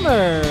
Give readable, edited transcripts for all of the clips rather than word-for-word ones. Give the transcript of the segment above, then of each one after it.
Boomer.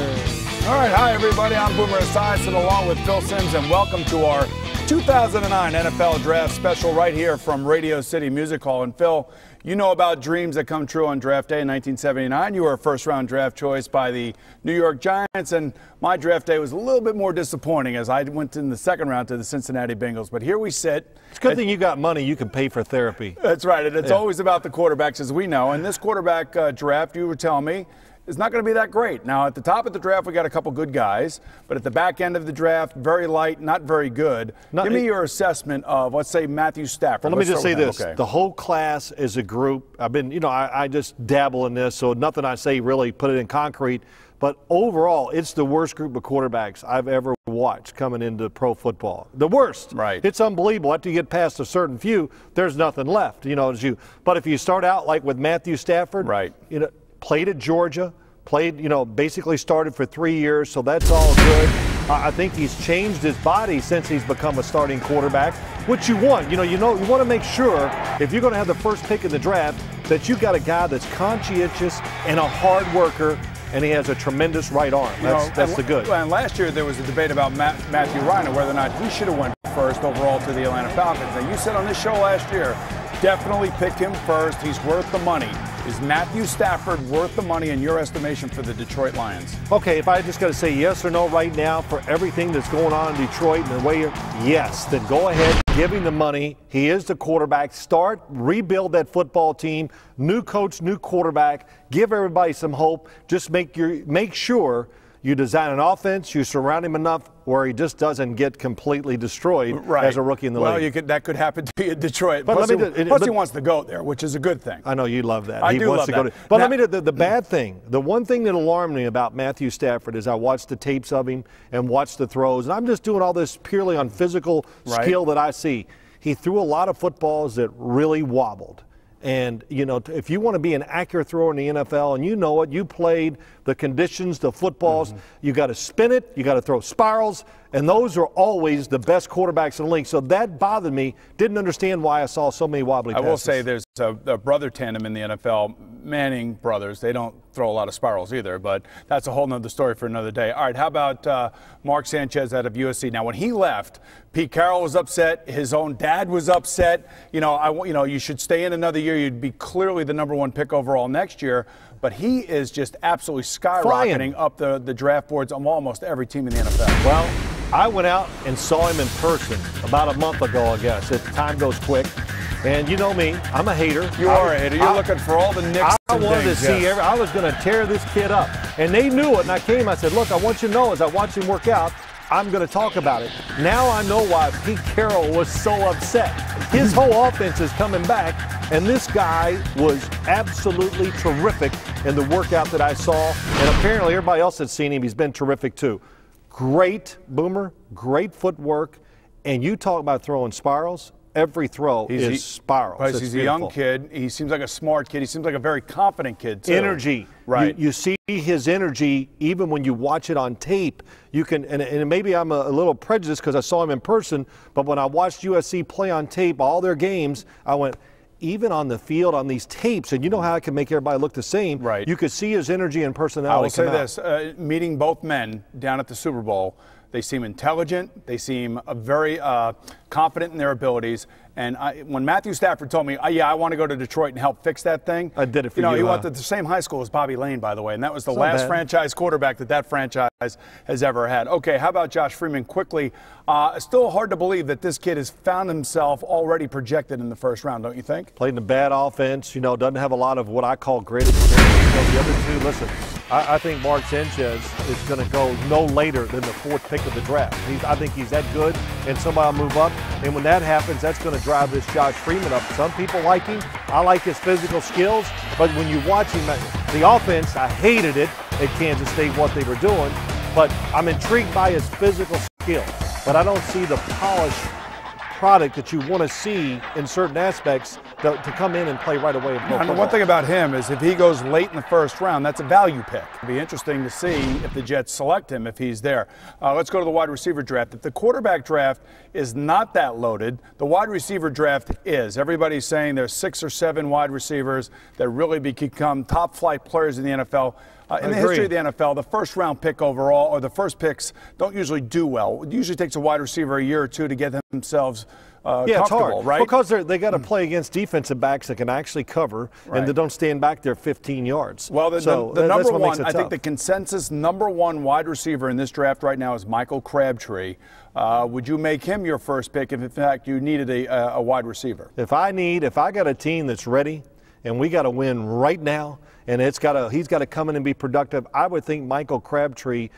All right, hi everybody. I'm Boomer Esiason along with Phil Simms, and welcome to our 2009 NFL Draft Special right here from Radio City Music Hall. And Phil, you know about dreams that come true on draft day in 1979. You were a first-round draft choice by the New York Giants, and my draft day was a little bit more disappointing as I went in the second round to the Cincinnati Bengals. But here we sit. It's a good thing you got money you can pay for therapy. That's right, and it's always about the quarterbacks, as we know. And this quarterback draft, you were telling me, is not going to be that great. Now, at the top of the draft, we got a couple good guys, but at the back end of the draft, very light, not very good. Give me your assessment of, let's say, Matthew Stafford. Well, let me just say this. Okay. The whole class is a group. I've been, I just dabble in this, so nothing I say really put it in concrete. But overall, it's the worst group of quarterbacks I've ever watched coming into pro football. The worst. Right. It's unbelievable. After you get past a certain few, there's nothing left, But if you start out like with Matthew Stafford, right. Played at Georgia, basically started for 3 years, so that's all good. I think he's changed his body since he's become a starting quarterback, which you want. You want to make sure if you're going to have the first pick in the draft that you got a guy that's conscientious and a hard worker, and he has a tremendous right arm. That's the good. And last year there was a debate about Matthew Ryan and whether or not he should have went first overall to the Atlanta Falcons. Now, you said on this show last year, definitely pick him first. He's worth the money. Is Matthew Stafford worth the money in your estimation for the Detroit Lions? Okay, if I just got to say yes or no right now for everything that's going on in Detroit and the way yes, then go ahead, give him the money. He is the quarterback. Start, rebuild that football team. New coach, new quarterback. Give everybody some hope. Just make sure you design an offense, you surround him enough where he just doesn't get completely destroyed as a rookie in the league. Well, that could happen to you in Detroit. But plus he wants to go there, which is a good thing. I know you love that. He wants to go. But the bad thing, the one thing that alarmed me about Matthew Stafford is I watched the tapes of him and watched the throws, and I'm just doing all this purely on physical skill that I see. He threw a lot of footballs that really wobbled. And, if you want to be an accurate thrower in the NFL, and you know it, you played the conditions, the footballs, you got to spin it, you got to throw spirals, and those are always the best quarterbacks in the league. So that bothered me. Didn't understand why I saw so many wobbly passes. I will say there's a brother tandem in the NFL, Manning brothers. They don't throw a lot of spirals either, but that's a whole nother story for another day. All right, how about Mark Sanchez out of USC? Now, when he left, Pete Carroll was upset. His own dad was upset. You should stay in another year. You'd be clearly the #1 pick overall next year. But he is just absolutely skyrocketing up the draft boards on almost every team in the NFL. Well, I went out and saw him in person about a month ago, I guess. Time goes quick. And you know me, I'm a hater. You are a hater. You're looking for all the nicks. I wanted to see I was going to tear this kid up. And they knew it, and I came, I said, look, I want you to know as I watch him work out, I'm going to talk about it. Now I know why Pete Carroll was so upset. His whole offense is coming back, and this guy was absolutely terrific in the workout that I saw. And apparently everybody else that's seen him, he's been terrific too. Great, Boomer, great footwork. And you talk about throwing spirals. Every throw is spirals. He's a young kid. He seems like a smart kid. He seems like a very confident kid, too. Energy. Right. You see his energy even when you watch it on tape. You can, and maybe I'm a little prejudiced because I saw him in person, but when I watched USC play on tape, all their games, I went, even on the field, on these tapes, and you know how I can make everybody look the same. Right. You could see his energy and personality. I will say this, meeting both men down at the Super Bowl, they seem intelligent. They seem very confident in their abilities. And when Matthew Stafford told me, I want to go to Detroit and help fix that thing. I did it for you. He went to the same high school as Bobby Lane, by the way, and that was the last franchise quarterback that franchise has ever had. Okay, how about Josh Freeman quickly? Still hard to believe that this kid has found himself already projected in the first round, don't you think? Played in a bad offense, doesn't have a lot of what I call great experience. The other two, listen, I think Mark Sanchez is going to go no later than the 4th pick of the draft. I think he's that good, and somebody will move up. And when that happens, that's going to drive this Josh Freeman up. Some people like him. I like his physical skills. But when you watch him, the offense, I hated it at Kansas State, what they were doing. But I'm intrigued by his physical skills. But I don't see the polished product that you want to see in certain aspects to come in and play right away. And the one thing about him is if he goes late in the first round, that's a value pick. It'll be interesting to see if the Jets select him if he's there. Let's go to the wide receiver draft. If the quarterback draft is not that loaded, the wide receiver draft is. Everybody's saying there's 6 or 7 wide receivers that really become top flight players in the NFL. In the history of the NFL, the first-round pick overall, or the first picks, don't usually do well. It usually takes a wide receiver a year or two to get themselves yeah, it's hard, right? Because they got to play against defensive backs that can actually cover and they don't stand back there 15 yards. Well, the number one, I think the consensus number one wide receiver in this draft right now is Michael Crabtree. Would you make him your first pick if, in fact, you needed a wide receiver? If I got a team that's ready and we got to win right now, and he's got to come in and be productive, I would think Michael Crabtree,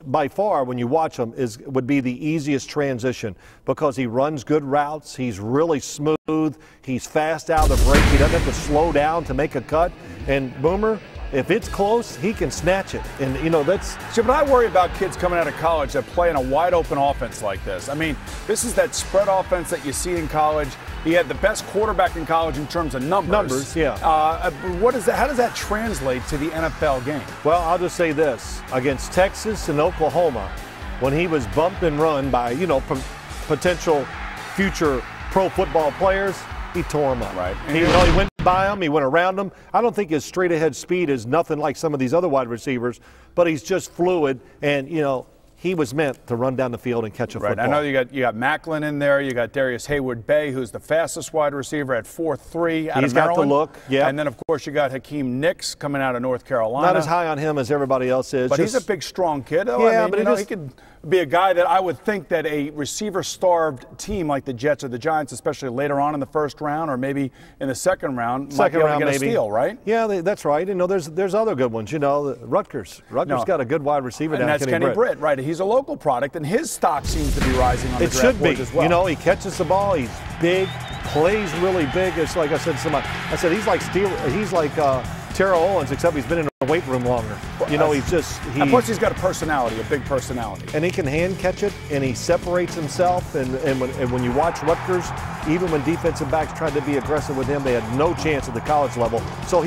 by far, when you watch him, would be the easiest transition because he runs good routes. He's really smooth. He's fast out of the break. He doesn't have to slow down to make a cut. And Boomer, if it's close, he can snatch it. And, you know, that's... See, but I worry about kids coming out of college that play in a wide-open offense like this. I mean, this is that spread offense that you see in college. He had the best quarterback in college in terms of numbers. Numbers, yeah. What is that? How does that translate to the NFL game? Well, I'll just say this. Against Texas and Oklahoma, when he was bumped and run by, you know, potential future pro football players, he tore them up. Right. He went by them. He went around them. I don't think his straight-ahead speed is nothing like some of these other wide receivers, but he's just fluid. And, you know, he was meant to run down the field and catch a football. I know you got Macklin in there. You got Darius Hayward-Bay, who's the fastest wide receiver at 4.3 out of Maryland. He's got the look, yeah. And then, of course, you got Hakeem Nicks coming out of North Carolina. Not as high on him as everybody else is. But he's a big, strong kid. Though. Yeah, I mean, he could be a guy that I would think that a receiver-starved team like the Jets or the Giants, especially later on in the first round or maybe in the second round, might be able to get a steal, right? Yeah, that's right. You know, there's other good ones. You know, Rutgers got a good wide receiver down. And that's Kenny Britt, right? He's a local product, and his stock seems to be rising on the draft boards as well. You know, he catches the ball. He's big, plays really big. It's like I said to somebody. I said he's like Terrell Owens, except he's been in the weight room longer. You know, and plus he's got a personality, a big personality. And he can hand catch it, and he separates himself. And when you watch Rutgers, even when defensive backs tried to be aggressive with him, they had no chance at the college level. So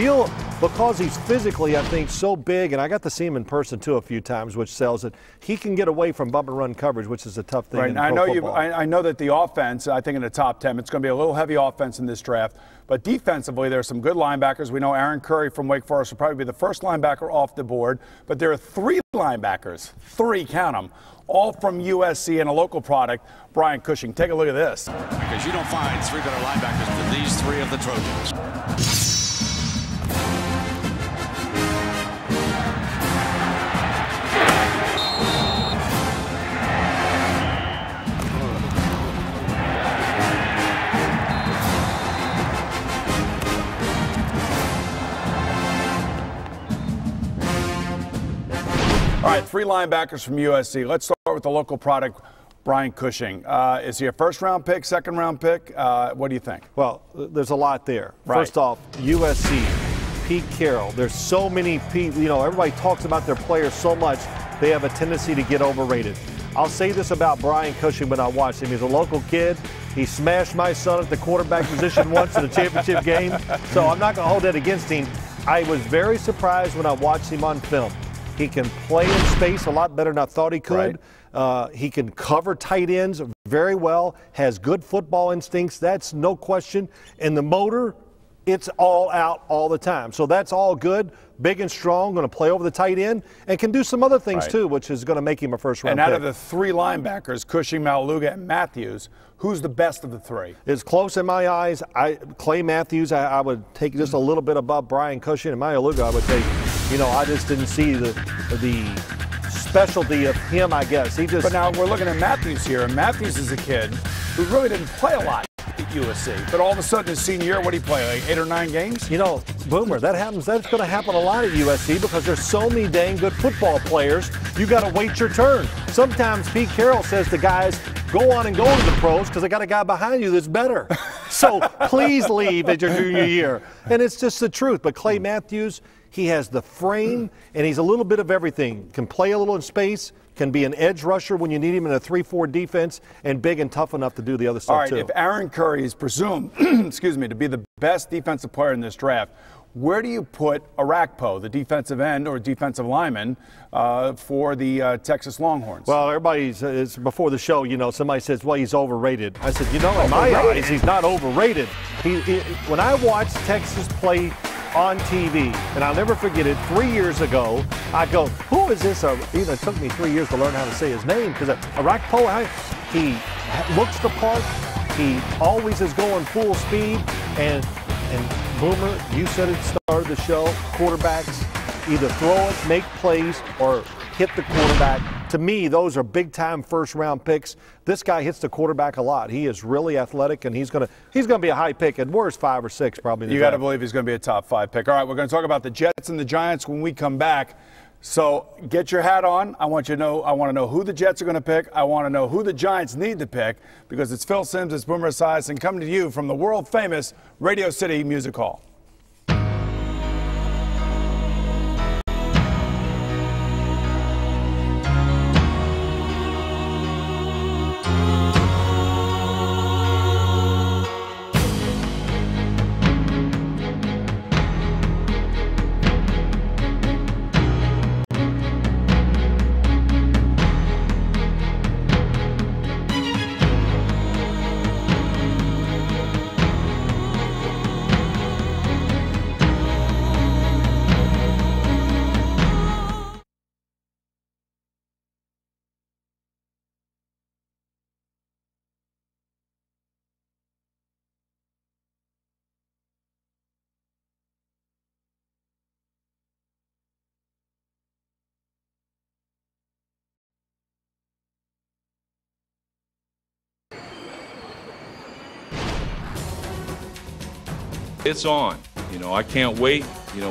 because he's physically, I think, so big, and I got to see him in person too a few times, which sells it. He can get away from bump and run coverage, which is a tough thing. Right. In pro football. I know that the offense, I think in the top 10, it's going to be a little heavy offense in this draft. But defensively, there are some good linebackers. We know Aaron Curry from Wake Forest will probably be the first linebacker off the board. But there are 3 linebackers, 3, count them, all from USC and a local product, Brian Cushing. Take a look at this. Because you don't find 3 better linebackers than these 3 of the Trojans. All right, 3 linebackers from USC. Let's start with the local product, Brian Cushing. Is he a first-round pick, second-round pick? What do you think? Well, there's a lot there. Right. First off, USC, Pete Carroll. There's so many people, you know, everybody talks about their players so much, they have a tendency to get overrated. I'll say this about Brian Cushing when I watched him. He's a local kid. He smashed my son at the quarterback position once in a championship game, so I'm not going to hold that against him. I was very surprised when I watched him on film. He can play in space a lot better than I thought he could. Right. He can cover tight ends very well, has good football instincts, that's no question. And the motor, it's all out all the time. So that's all good. Big and strong, going to play over the tight end, and can do some other things too, which is going to make him a first-round pick. And out of the 3 linebackers, Cushing, Maluga, and Matthews, who's the best of the 3? It's close in my eyes. Clay Matthews, I would take just a little bit above Brian Cushing, and Maluga I would take. You know, I just didn't see the specialty of him, I guess. But now we're looking at Matthews here, and Matthews is a kid who really didn't play a lot at USC. But all of a sudden, his senior year, what did he play, like 8 or 9 games? You know, Boomer, that happens. That's going to happen a lot at USC because there's so many dang good football players. You got to wait your turn. Sometimes Pete Carroll says to guys, go on and go to the pros because I got a guy behind you that's better. So please leave at your junior year. And it's just the truth. But Clay Matthews, he has the frame, and he's a little bit of everything. Can play a little in space, can be an edge rusher when you need him in a 3-4 defense, and big and tough enough to do the other stuff too. All right, if Aaron Curry is presumed, excuse me, to be the best defensive player in this draft, where do you put Arakpo, the defensive end or defensive lineman, for the Texas Longhorns? Well, it's before the show, you know, somebody says, well, he's overrated. I said, you know, in my eyes, he's not overrated. When I watched Texas play on TV, and I'll never forget it. 3 years ago, I go, who is this? Even it took me 3 years to learn how to say his name because Arakpo, he looks the part. He always is going full speed. And Boomer, you said it started the show. Quarterbacks either throw it, make plays, or hit the quarterback. To me, those are big-time first-round picks. This guy hits the quarterback a lot. He is really athletic, and he's gonna be a high pick. At worst, 5 or 6 probably. You got to believe he's going to be a top 5 pick. All right, we're going to talk about the Jets and the Giants when we come back. So get your hat on. I want to know who the Jets are going to pick. I want to know who the Giants need to pick because it's Phil Simms, it's Boomer Esiason coming to you from the world-famous Radio City Music Hall. It's on. I can't wait.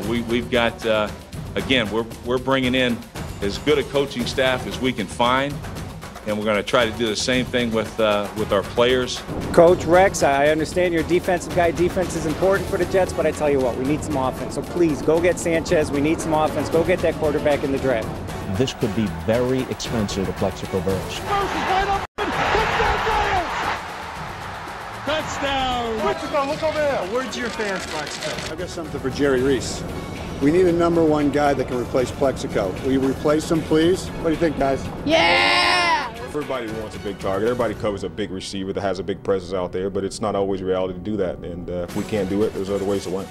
We've got, again, we're bringing in as good a coaching staff as we can find, and we're going to try to do the same thing with our players. Coach Rex, I understand you're a defensive guy. Defense is important for the Jets, but I tell you what, we need some offense. So please, go get Sanchez. We need some offense. Go get that quarterback in the draft. This could be very expensive to Plexico Bears. Touchdown! Plexico, look over there. Word to your fans, Plexico. I've got something for Jerry Reese. We need a #1 guy that can replace Plexico. Will you replace him, please? What do you think, guys? Yeah! Everybody wants a big target. Everybody covers a big receiver that has a big presence out there, but it's not always reality to do that. And if we can't do it, there's other ways to win.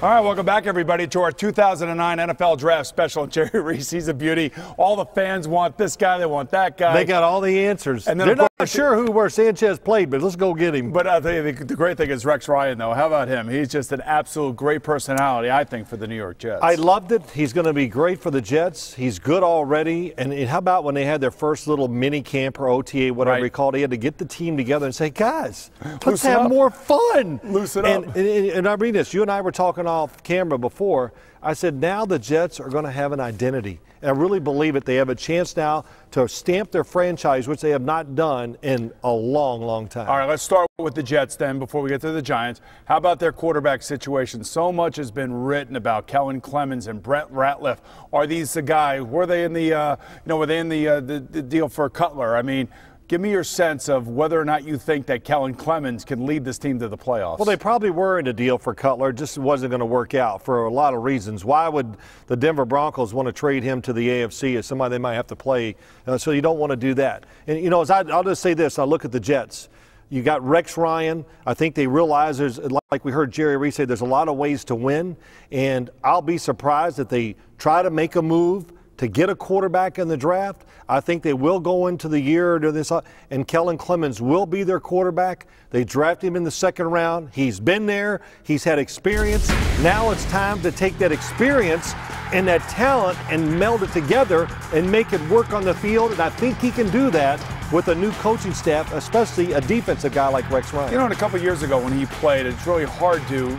All right, welcome back, everybody, to our 2009 NFL Draft Special. Jerry Reese, he's a beauty. All the fans want this guy. They want that guy. They got all the answers. And then they're not sure where Sanchez played, but let's go get him. But I'll tell you, the great thing is Rex Ryan, though. How about him? He's just an absolute great personality, I think, for the New York Jets. I loved it. He's going to be great for the Jets. He's good already. And how about when they had their first little mini camp or OTA, whatever you called it, he had to get the team together and say, guys, let's have more fun. Loosen up. And I read this. You and I were talking off camera before. I said now the Jets are going to have an identity. And I really believe it. They have a chance now to stamp their franchise, which they have not done in a long, long time. All right, let's start with the Jets then before we get to the Giants. How about their quarterback situation? So much has been written about Kellen Clemens and Brett Ratliff. Are these the guys? Were they in the deal for Cutler? I mean, give me your sense of whether or not you think that Kellen Clemens can lead this team to the playoffs. Well, they probably were in a deal for Cutler. It just wasn't going to work out for a lot of reasons. Why would the Denver Broncos want to trade him to the AFC as somebody they might have to play? So you don't want to do that. And, I'll just say this. I look at the Jets. You got Rex Ryan. I think they realize there's, like we heard Jerry Reese say, there's a lot of ways to win. And I'll be surprised if they try to make a move to get a quarterback in the draft. I think they will go into the year to this, and Kellen Clemens will be their quarterback. They draft him in the second round. He's been there. He's had experience. Now it's time to take that experience and that talent and meld it together and make it work on the field. And I think he can do that with a new coaching staff, especially a defensive guy like Rex Ryan. And a couple years ago when he played, it's really hard to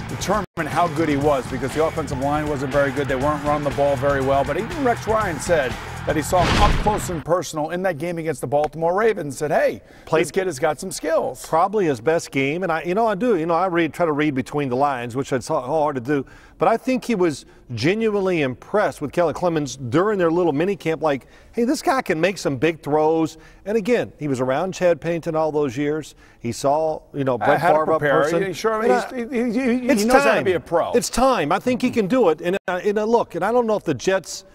determine how good he was because the offensive line wasn't very good. They weren't running the ball very well. But even Rex Ryan said that he saw him up close and personal in that game against the Baltimore Ravens and said, hey, this kid has got some skills. Probably his best game. And I try to read between the lines, which it's hard to do. But I think he was genuinely impressed with Kellen Clemens during their little mini camp, like, hey, this guy can make some big throws. And again, he was around Chad Pennington all those years. He saw, Brett Favre up person. He knows how to be a pro. It's time. I think he can do it. And look, and I don't know if the Jets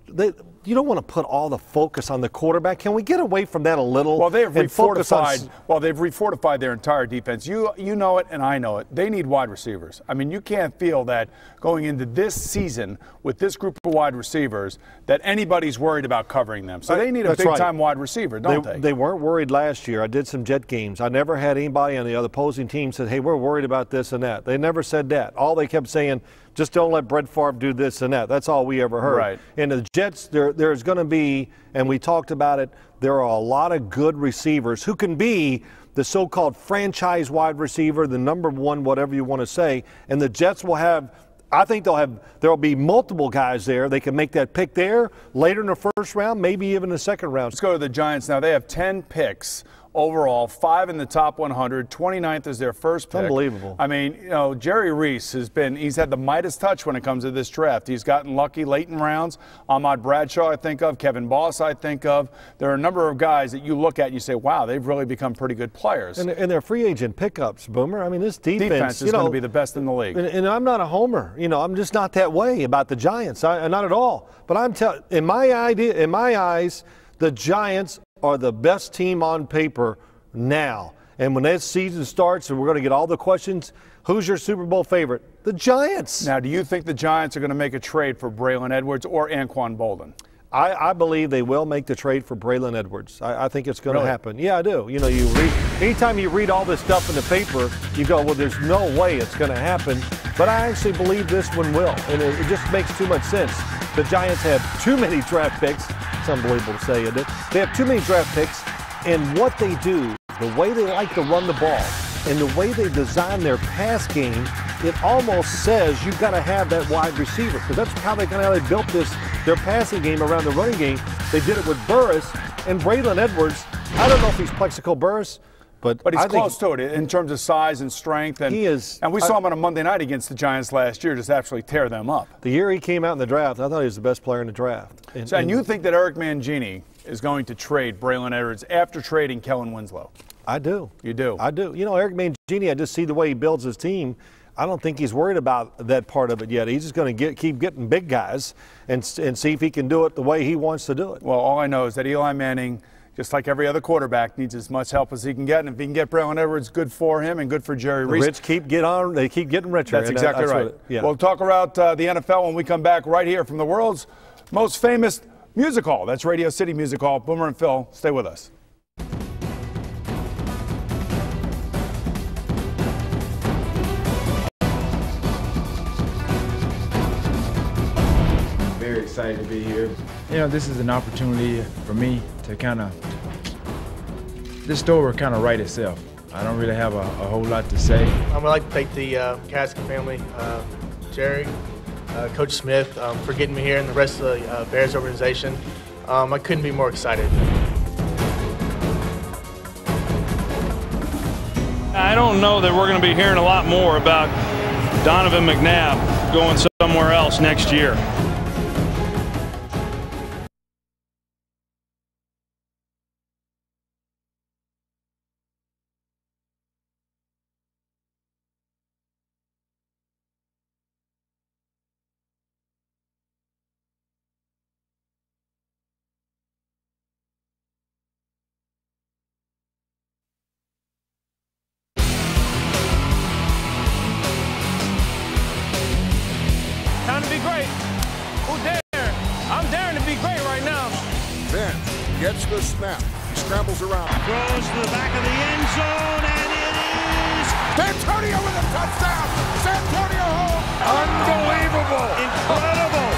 you don't want to put all the focus on the quarterback. Can we get away from that a little? Well, they've refortified. Well, they've refortified their entire defense. You know it, and I know it. They need wide receivers. I mean, you can't feel that going into this season with this group of wide receivers that anybody's worried about covering them. So they need a big-time wide receiver, don't they? They weren't worried last year. I did some Jet games. I never had anybody on the other opposing team said, "Hey, we're worried about this and that." They never said that. All they kept saying, just don't let Brett Favre do this and that. That's all we ever heard. Right. And the Jets, there's going to be, and we talked about it, there are a lot of good receivers who can be the so-called franchise wide receiver, the number one, whatever you want to say. And the Jets will have, I think there'll be multiple guys there. They can make that pick there later in the first round, maybe even the second round. Let's go to the Giants now. They have 10 picks overall, 5 in the top 100. 29th is their first pick. Unbelievable. I mean, you know, Jerry Reese he's had the Midas touch when it comes to this draft. He's gotten lucky late in rounds. Ahmad Bradshaw, I think of. Kevin Boss, I think of. There are a number of guys that you look at and you say, wow, they've really become pretty good players. And they're free agent pickups, Boomer. I mean, this defense is going to be the best in the league. And I'm not a homer. You know, I'm just not that way about the Giants. Not at all. But in my eyes, the Giants are the best team on paper now. And when that season starts and we're going to get all the questions, who's your Super Bowl favorite? The Giants. Now, do you think the Giants are going to make a trade for Braylon Edwards or Anquan Bolden? I believe they will make the trade for Braylon Edwards. I think it's going to happen. Yeah, I do. You know, anytime you read all this stuff in the paper, you go, well, there's no way it's going to happen. But I actually believe this one will. And it just makes too much sense. The Giants have too many draft picks. It's unbelievable to say, isn't it? They have too many draft picks. And what they do, the way they like to run the ball, and the way they design their pass game, it almost says you've got to have that wide receiver, because that's how they built their passing game around the running game. They did it with Burris and Braylon Edwards. I don't know if he's Plexico Burris, but he's close to it in terms of size and strength. And he is. And we saw him on a Monday night against the Giants last year just absolutely tear them up. The year he came out in the draft, I thought he was the best player in the draft. And you think that Eric Mangini is going to trade Braylon Edwards after trading Kellen Winslow? I do. You do? I do. You know, Eric Mangini, I just see the way he builds his team. I don't think he's worried about that part of it yet. He's just going to keep getting big guys and see if he can do it the way he wants to do it. Well, all I know is that Eli Manning, just like every other quarterback, needs as much help as he can get. And if he can get Braylon Edwards, good for him and good for Jerry Reese. They keep getting richer. That's exactly right. We'll talk about the NFL when we come back right here from the world's most famous music hall. That's Radio City Music Hall. Boomer and Phil, stay with us. Very excited to be here. You know, this is an opportunity for me to this story will kind of write itself. I don't really have a whole lot to say. I would like to thank the Kaskin family, Jerry, Coach Smith, for getting me here, and the rest of the Bears organization. I couldn't be more excited. I don't know that we're going to be hearing a lot more about Donovan McNabb going somewhere else next year. Time to be great. Who dare? I'm daring to be great right now. Then gets the snap. He scrambles around. Throws to the back of the end zone, and it is Santonio with a touchdown. Santonio home. Unbelievable. Incredible.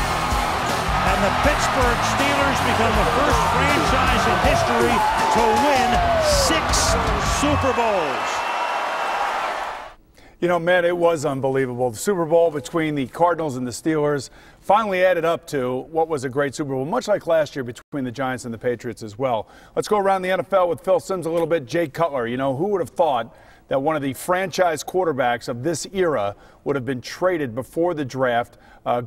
And the Pittsburgh Steelers become the first franchise in history to win 6 Super Bowls. You know, man, it was unbelievable. The Super Bowl between the Cardinals and the Steelers finally added up to what was a great Super Bowl, much like last year between the Giants and the Patriots as well. Let's go around the NFL with Phil Simms a little bit. Jay Cutler, you know, who would have thought that one of the franchise quarterbacks of this era would have been traded before the draft?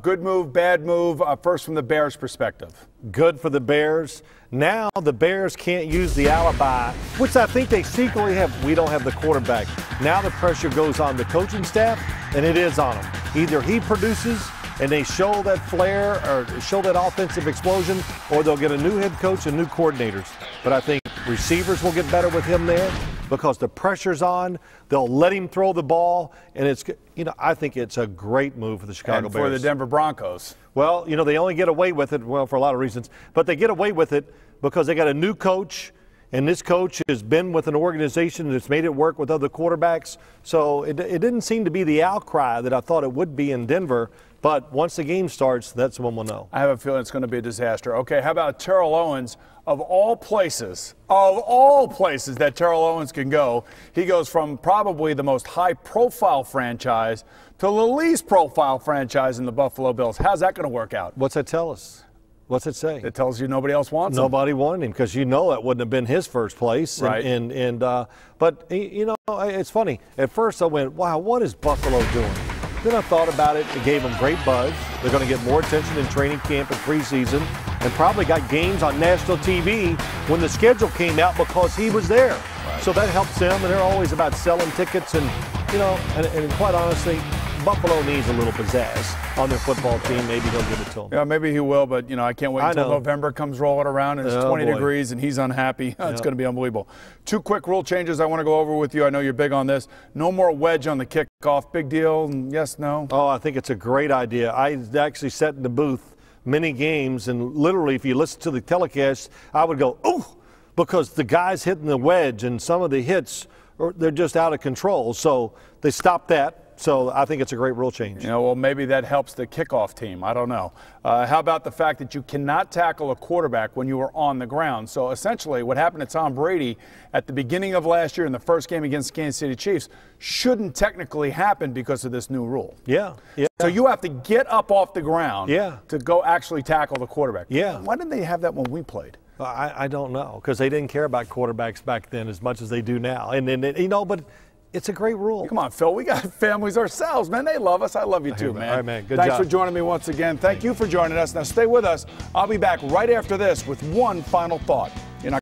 Good move, bad move, first from the Bears' perspective. Good for the Bears. Now the Bears can't use the alibi, which I think they secretly have. We don't have the quarterback. Now the pressure goes on the coaching staff, and it is on them. Either he produces and they show that flair or show that offensive explosion, or they'll get a new head coach and new coordinators. But I think receivers will get better with him there because the pressure's on. They'll let him throw the ball, and it's, I think it's a great move for the Chicago Bears. For the Denver Broncos. Well, they only get away with it, well, for a lot of reasons, but they get away with it because they got a new coach, and this coach has been with an organization that's made it work with other quarterbacks. So it didn't seem to be the outcry that I thought it would be in Denver. But once the game starts, that's when we'll know. I have a feeling it's going to be a disaster. Okay, how about Terrell Owens? Of all places that Terrell Owens can go, he goes from probably the most high-profile franchise to the least profile franchise in the Buffalo Bills. How's that going to work out? What's that tell us? What's it say? It tells you nobody else wants him. Nobody wanted him because that wouldn't have been his first place. Right. But it's funny. At first I went, wow, what is Buffalo doing? Then I thought about it. It gave them great buzz. They're going to get more attention in training camp and preseason, and probably got games on national TV when the schedule came out because he was there. Right. So that helps them, and they're always about selling tickets. And and quite honestly, Buffalo needs a little pizzazz on their football team. Maybe he'll give it to them. Yeah, maybe he will, but I can't wait until November comes rolling around and it's 20 degrees and he's unhappy. It's going to be unbelievable. 2 quick rule changes I want to go over with you. I know you're big on this. No more wedge on the kickoff. Big deal? Yes, no? Oh, I think it's a great idea. I actually sat in the booth many games, and literally if you listen to the telecast, I would go, ooh, because the guys hitting the wedge and some of the hits, they're just out of control. So they stopped that. So I think it's a great rule change. Well, maybe that helps the kickoff team. I don't know. How about the fact that you cannot tackle a quarterback when you are on the ground? So essentially what happened to Tom Brady at the beginning of last year in the first game against Kansas City Chiefs shouldn't technically happen because of this new rule. Yeah. So you have to get up off the ground to go actually tackle the quarterback. Yeah. Why didn't they have that when we played? I don't know, because they didn't care about quarterbacks back then as much as they do now. But it's a great rule. Come on, Phil. We got families ourselves, man. They love us. I love you too, man. All right, man. Good Thanks job. for joining me once again. Thank you for joining us. Now stay with us. I'll be back right after this with one final thought.